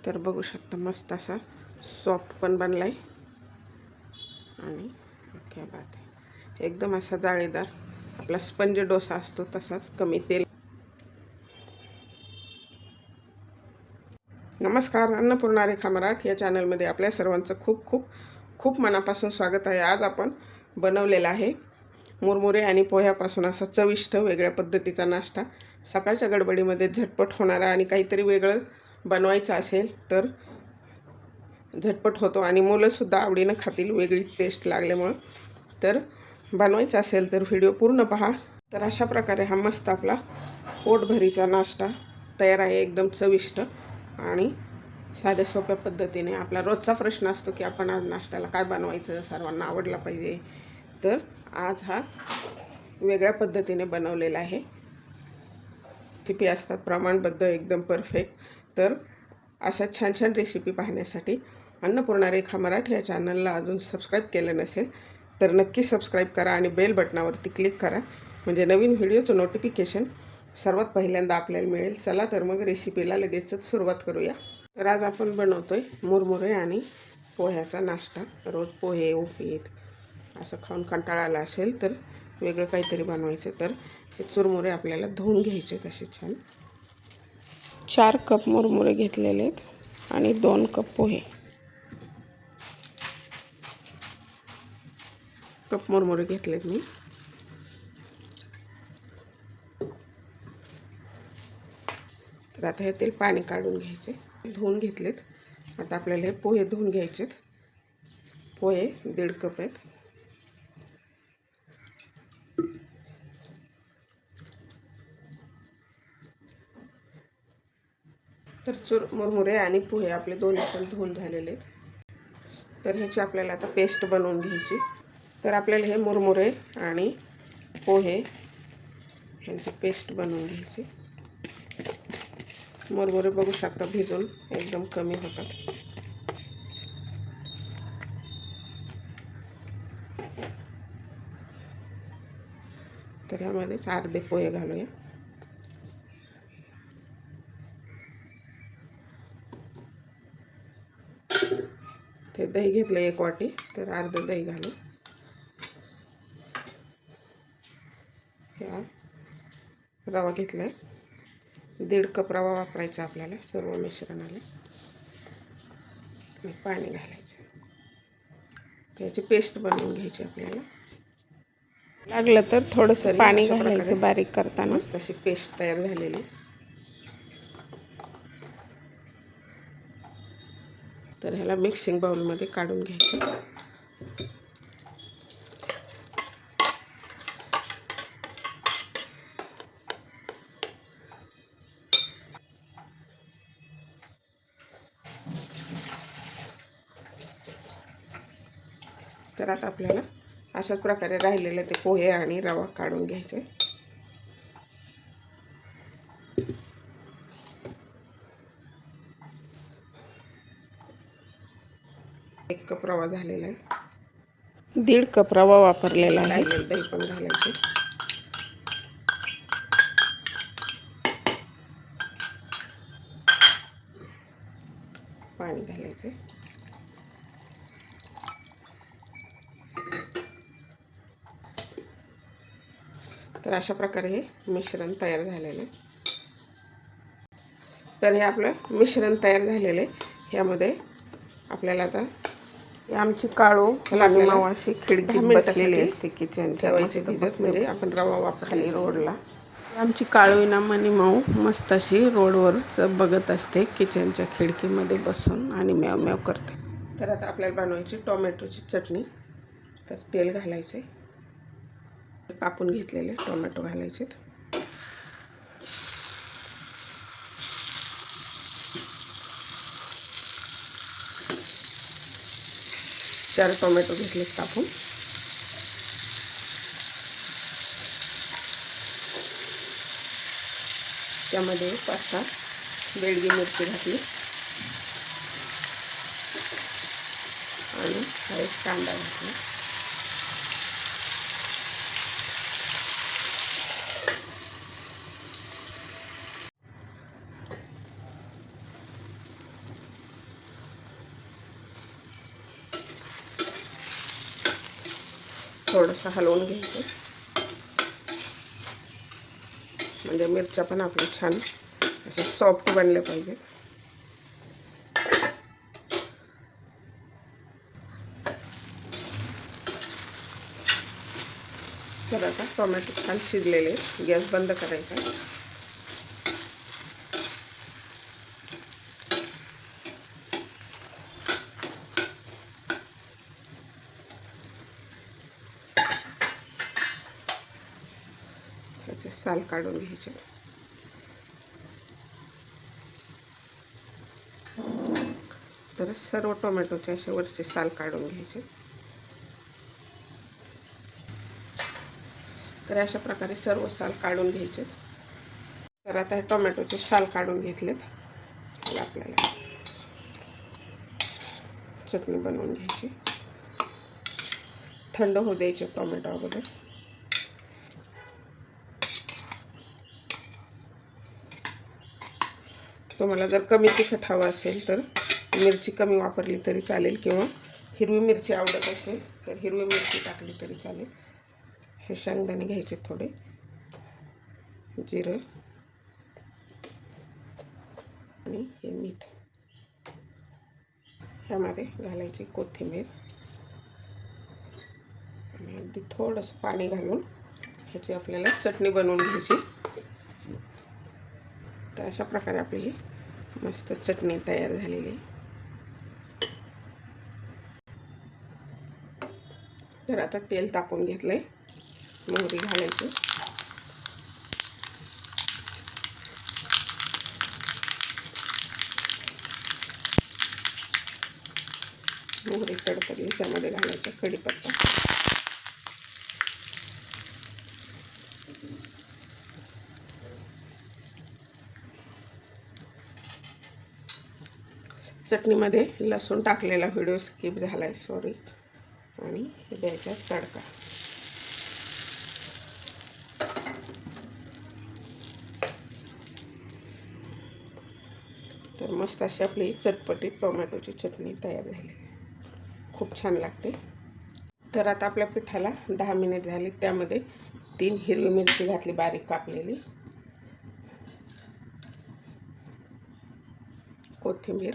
तर बघू शकता मस्त असा सॉफ्ट पण बनलाय आणि क्या बात आहे, एकदम असा जाळीदार आपला स्पंज डोसा असतो तसाच, कमी तेल. नमस्कार, अन्नपूर्णा रेखा मराठी या चॅनलमध्ये आपल्या सर्वांचं खूप खूप खूप मनापासून स्वागत आहे. आज आपण बनवलेला आहे मुरमुरे आणि पोह्यापासून असा चविष्ट वेगळ्या पद्धतीचा नाश्ता. सकाळच्या गडबडीमध्ये झटपट होणारा आणि काहीतरी वेगळं बनवायचं असेल तर झटपट होतो आणि मुलंसुद्धा आवडीनं खातील वेगळी टेस्ट लागल्यामुळं. तर बनवायचं असेल तर व्हिडिओ पूर्ण पहा. तर अशा प्रकारे हा मस्त आपला पोटभरीचा नाश्ता तयार आहे, एकदम चविष्ट आणि साध्या सोप्या पद्धतीने. आपला रोजचा प्रश्न असतो की आपण आज नाश्त्याला काय बनवायचं, सर्वांना आवडला पाहिजे. तर आज हा वेगळ्या पद्धतीने बनवलेला आहे. रेसिपी असतात प्रमाणबद्ध, एकदम परफेक्ट. तर अशा छान छान रेसिपी पाहण्यासाठी अन्नपूर्णा रेखा मराठी या चॅनलला अजून सबस्क्राईब केलं नसेल तर नक्की सबस्क्राईब करा आणि बेल बटनावरती क्लिक करा, म्हणजे नवीन व्हिडिओचं नोटिफिकेशन सर्वात पहिल्यांदा आपल्याला मिळेल. चला तर मग रेसिपीला लगेचच सुरुवात करूया. तर आज आपण बनवतोय मुरमुरे आणि पोह्याचा नाश्ता. रोज पोहे उपीट असं खाऊन कंटाळा आला असेल तर वेगळं काहीतरी बनवायचं. तर हे चुरमुरे आपल्याला धुवून घ्यायचे तसे छान. 4 कप मुरमुरे घेतलेले आहेत आणि 2 कप पोहे. कप मुरमुरे घेतलेत मी. तर आता हे तेल पाणी काढून घ्यायचे. धुवून घेतलेत. आता आपल्याला हे पोहे धुवून घ्यायचेत. पोहे 1.5 कप आहेत. तर मुरमुरे आणि पोहे आपले दोन्ही पण धुवून झालेले आहेत. तर ह्याची आपल्याला आता पेस्ट बनवून घ्यायची. तर आपल्याला हे मुरमुरे आणि पोहे ह्यांची पेस्ट बनवून घ्यायची. मुरमुरे बघू शकता भिजून एकदम कमी होतात. तर ह्यामध्येच अर्धे पोहे घालूया. ते दही घेतलं 1 वाटी, तर अर्धं दही घालू. ह्या रवा घेतला आहे, 1.5 कप रवा वापरायचा आपल्याला सर्व मिश्रणाला. आणि पाणी घालायचं. त्याची पेस्ट बनवून घ्यायची आपल्याला. लागलं तर थोडंसं पाणी घालायचं बारीक करताना. मस्त अशी पेस्ट तयार झालेली. तर ह्याला मिक्सिंग बाउलमध्ये काढून घ्यायचं. तर आता आपल्याला अशाच प्रकारे राहिलेले ते पोहे आणि रवा काढून घ्यायचे. एक कप रवा झालेला आहे. 1.5 कप रवा वापरलेला आहे. दही पण घालायचे. पाणी घालायचे. तर अशा प्रकारे हे मिश्रण तयार झालेलं आहे. तर हे आपलं मिश्रण तयार झालेलं आहे. ह्यामध्ये आपल्याला आता आमची काळू मावाशी खिडकी बसलेली असते किचनच्या भिजत, म्हणजे आपण रवा वापरली रोडला. आमची काळू ना मनी माऊ मस्त अशी रोडवर बघत असते किचनच्या खिडकीमध्ये बसून आणि म्याव म्याव करते. तर आता आपल्याला बनवायची टोमॅटोची चटणी. तर तेल घालायचे. कापून घेतलेले टोमॅटो घालायचे. 4 टोमॅटो घेतले कापून. त्यामध्ये 5-6 बेडगी मिरची घातली आणि हा एक कांदा घातला. थोडंसं हलवून घ्यायचं, म्हणजे मिरच्या पण आपल्या छान असे सॉफ्ट बनले पाहिजे. तर आता टोमॅटो छान शिजलेले, गॅस बंद करायचा. त्याचे साल काढून घ्यायचे. तर सर्व टोमॅटोचे असे वरचे साल काढून घ्यायचे. तर अशा प्रकारे सर्व साल काढून घ्यायचे. तर आता टोमॅटोचे साल काढून घेतलेत. आपल्याला चटणी बनवून घ्यायची. थंड होऊ द्यायचे टोमॅटो अगोदर. तुम्हाला जर कमी तिखट हवं असेल तर मिरची कमी वापरली तरी चालेल, किंवा हिरवी मिरची आवडत असेल तर हिरवी मिरची टाकली तरी चालेल. हे शेंगदाणे घ्यायचे थोडे, जिरं आणि हे मीठ. ह्यामध्ये घालायची कोथिंबीर आणि अगदी थोडंसं पाणी घालून ह्याची आपल्याला चटणी बनवून घ्यायची. तर अशा प्रकारे आपली ही मस्त चटणी तयार झालेली आहे. तर आता तेल तापवून घेतलंय, मोहरी घालायची. मोहरी तडतडली, त्यामध्ये घालायचा कढीपत्ता. चटणीमध्ये लसूण टाकलेला व्हिडिओ स्किप झाला आहे, सॉरी. आणि हे द्यायचा तडका. तर मस्त अशी आपली चटपटीत टोमॅटोची चटणी तयार झाली. खूप छान लागते. तर आता आपल्या पिठाला 10 मिनिट झाली. त्यामध्ये 3 हिरवी मिरची घातली बारीक कापलेली, कोथिंबीर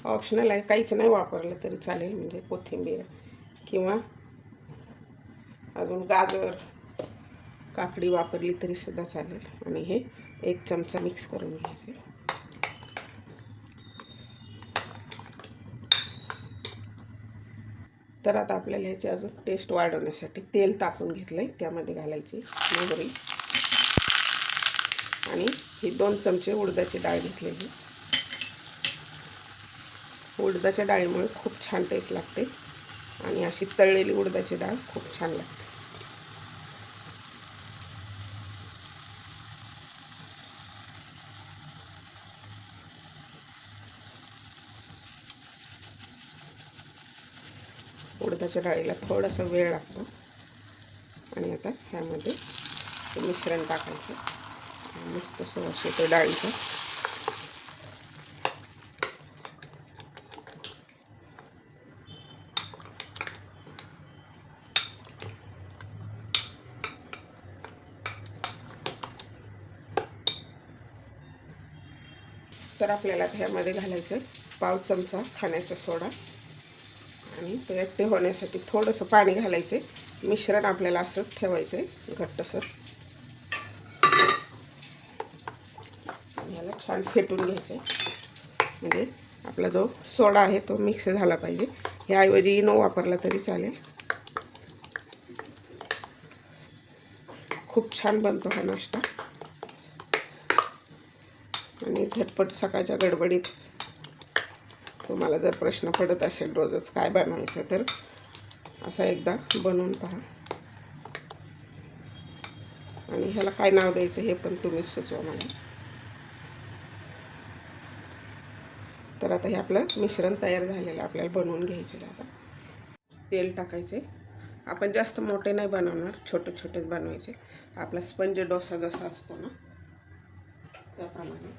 ऑप्शनल आहे, काहीच नाही वापरलं तरी चालेल, म्हणजे कोथिंबीर किंवा अजून गाजर काकडी वापरली तरी सुद्धा चालेल. आणि हे 1 चमचा मिक्स करून घ्यायचे. तर आता आपल्याला ह्याची अजून टेस्ट वाढवण्यासाठी तेल तापवून घेतलंय, त्यामध्ये घालायची मोहरी आणि ही 2 चमचे उडदाची डाळ घेतलेली. उडदाच्या डाळीमुळे खूप छान टेस्ट लागते आणि अशी तळलेली उडदाची डाळ खूप छान लागते. उडदाच्या डाळीला थोडासा वेळ लागतो. आणि आता ह्यामध्ये मिश्रण टाकायचं, मस्त सुवास येतो डाळीचा. तर आपल्याला ह्यामध्ये घालायचं 1/2 चमचा खाण्याचा सोडा आणि ते एकटे होण्यासाठी थोडंसं पाणी घालायचे. मिश्रण आपल्याला असं ठेवायचं आहे घट्टसर. याला छान फेटून घ्यायचं आहे, म्हणजे आपला जो सोडा आहे तो मिक्स झाला पाहिजे. ह्याऐवजी इनो वापरला तरी चालेल. खूप छान बनतो हा नाश्ता आणि झटपट सकाळच्या गडबडीत तुम्हाला जर प्रश्न पडत असेल रोजच काय बनवायचं, तर असा एकदा बनवून पहा. आणि ह्याला काय नाव द्यायचं हे पण तुम्हीच सुचवा मला. तर आता हे आपलं मिश्रण तयार झालेलं आपल्याला बनवून घ्यायचे. आता तेल टाकायचे. आपण जास्त मोठे नाही बनवणार, छोटे छोटेच बनवायचे. आपला स्पंज डोसा जसा असतो ना त्याप्रमाणे.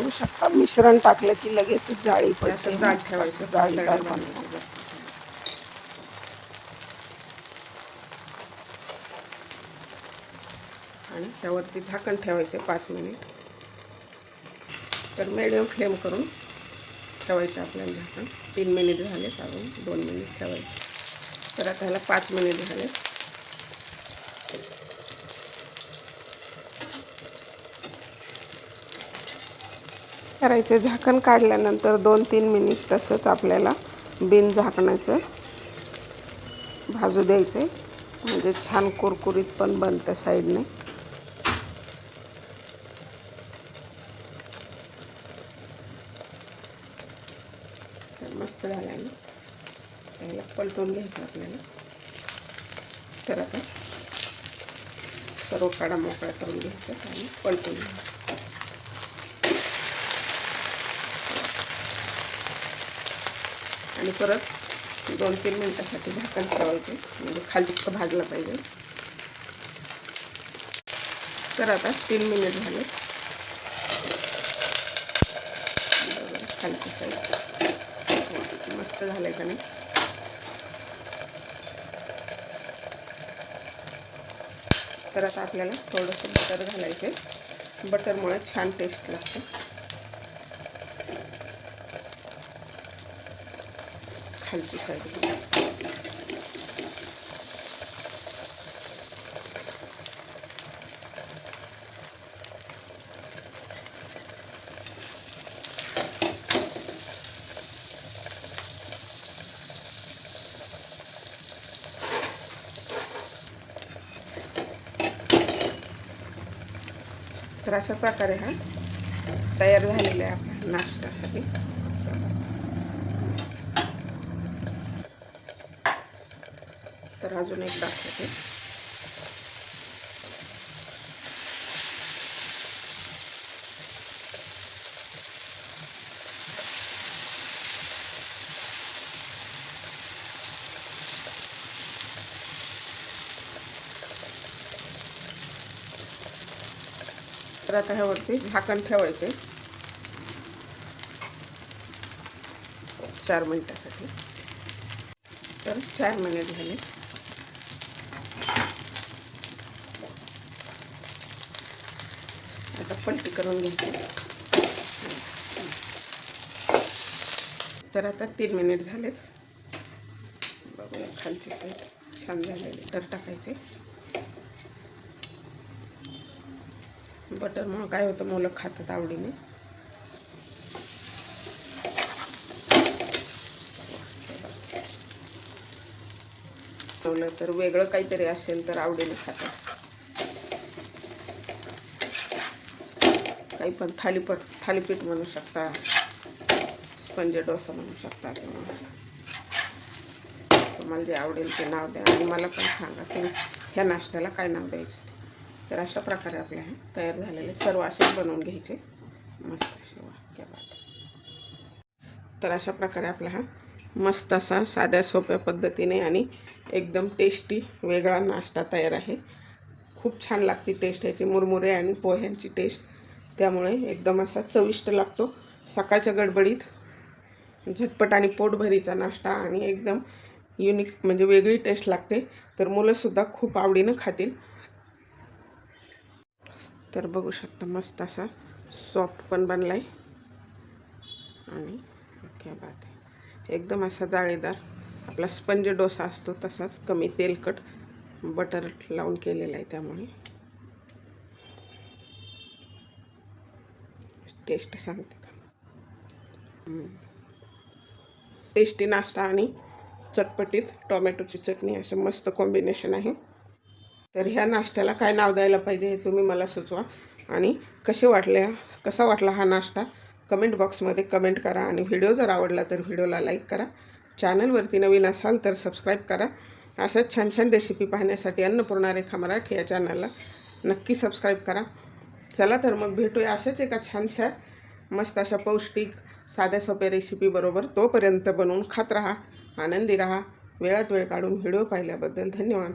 बघू शकता मिश्रण टाकलं की लगेच जाळी पडते. जाड ठेवायचं, जाळीदार आणि त्यावरती झाकण ठेवायचे 5 मिनिट. तर मीडियम फ्लेम करून ठेवायचं आपल्याला झाकण. 3 मिनिट झाले, अजून 2 मिनिट ठेवायचे. तर आता ह्याला 5 मिनिट झाले. करायचे. झाकण काढल्यानंतर 2-3 मिनिट तसंच आपल्याला बिन झाकणाचं भाजू द्यायचे, म्हणजे छान कुरकुरीत पण बनतं साईडने. तर मस्त झाला ना. त्याला पलटून घ्यायचं आपल्याला. तर आता सर्व काढा मोकळा करून घ्यायचं आणि पलटून घ्यायचं. आणि परत 2-3 मिनिटासाठी झाकण ठेवायचे, म्हणजे खाली भाजलं पाहिजे. तर आता 3 मिनिट झाले. खालची साईड मस्त झालंय का नाही. तर आता आपल्याला थोडंसं बटर घालायचे. बटरमुळे छान टेस्ट लागते. खालची साईड तर अशा प्रकारे हा तयार झालेला आहे आपल्या नाश्त्यासाठी. तर अजून एक दाखवते. तर आता ह्यावरती झाकण ठेवायचे 4 मिनिटासाठी. तर 4 मिनिट झाले. आता पलटी करून घ्यायची. तर आता 3 मिनिट झालेत. बघूया खालची साईड छान झालेली. तर टाकायचे. बटरमुळं काय होतं, मुलं खातात आवडीने. तर वेगळं काहीतरी असेल तर आवडीने खातात. काही पण थालीपीठ म्हणू शकता, स्पंज डोसा म्हणू शकता, किंवा तुम्हाला जे आवडेल ते नाव द्या आणि मला पण सांगा की ह्या नाश्त्याला काय नाव द्यायचं. तर अशा प्रकारे आपले हे तयार झालेले सर्व असेच बनवून घ्यायचे मस्त असे. क्या बात. तर अशा प्रकारे आपला हा मस्त असा साध्या सोप्या पद्धतीने आणि एकदम टेस्टी वेगळा नाश्ता तयार आहे. खूप छान लागते टेस्ट याची, मुरमुरे आणि पोह्यांची टेस्ट. त्यामुळे एकदम असा चविष्ट लागतो. सकाळच्या गडबडीत झटपट आणि पोटभरीचा नाश्ता आणि एकदम युनिक म्हणजे वेगळी टेस्ट लागते. तर मुलंसुद्धा खूप आवडीनं खातील. तर बघू शकता मस्त असा सॉफ्ट पण बनला आहे आणि क्या बात आहे. एकदम असा जाळीदार आपला स्पंज डोसा असतो तसाच, कमी तेलकट बटर लावून केलेला आहे. त्यामुळे टेस्ट सांगते का. टेस्टी नाश्ता आणि चटपटीत टोमॅटोची चटणी असं मस्त कॉम्बिनेशन आहे. तर ह्या नाश्त्याला काय नाव द्यायला पाहिजे हे तुम्ही मला सुचवा. आणि कसा वाटला हा नाश्ता कमेंट बॉक्समध्ये कमेंट करा. आणि व्हिडिओ जर आवडला तर व्हिडिओला लाईक करा. चॅनलवरती नवीन असाल तर सबस्क्राईब करा. असंच छान छान रेसिपी पाहण्यासाठी अन्नपूर्णा रेखा मराठी या चॅनलला नक्की सबस्क्राईब करा. चला तर मग भेटूया अशाच एका छानशा मस्त अशा पौष्टिक साध्या सोप्या रेसिपीबरोबर. तोपर्यंत बनवून खात राहा, आनंदी राहा. वेळात वेळ काढून व्हिडिओ पाहिल्याबद्दल धन्यवाद.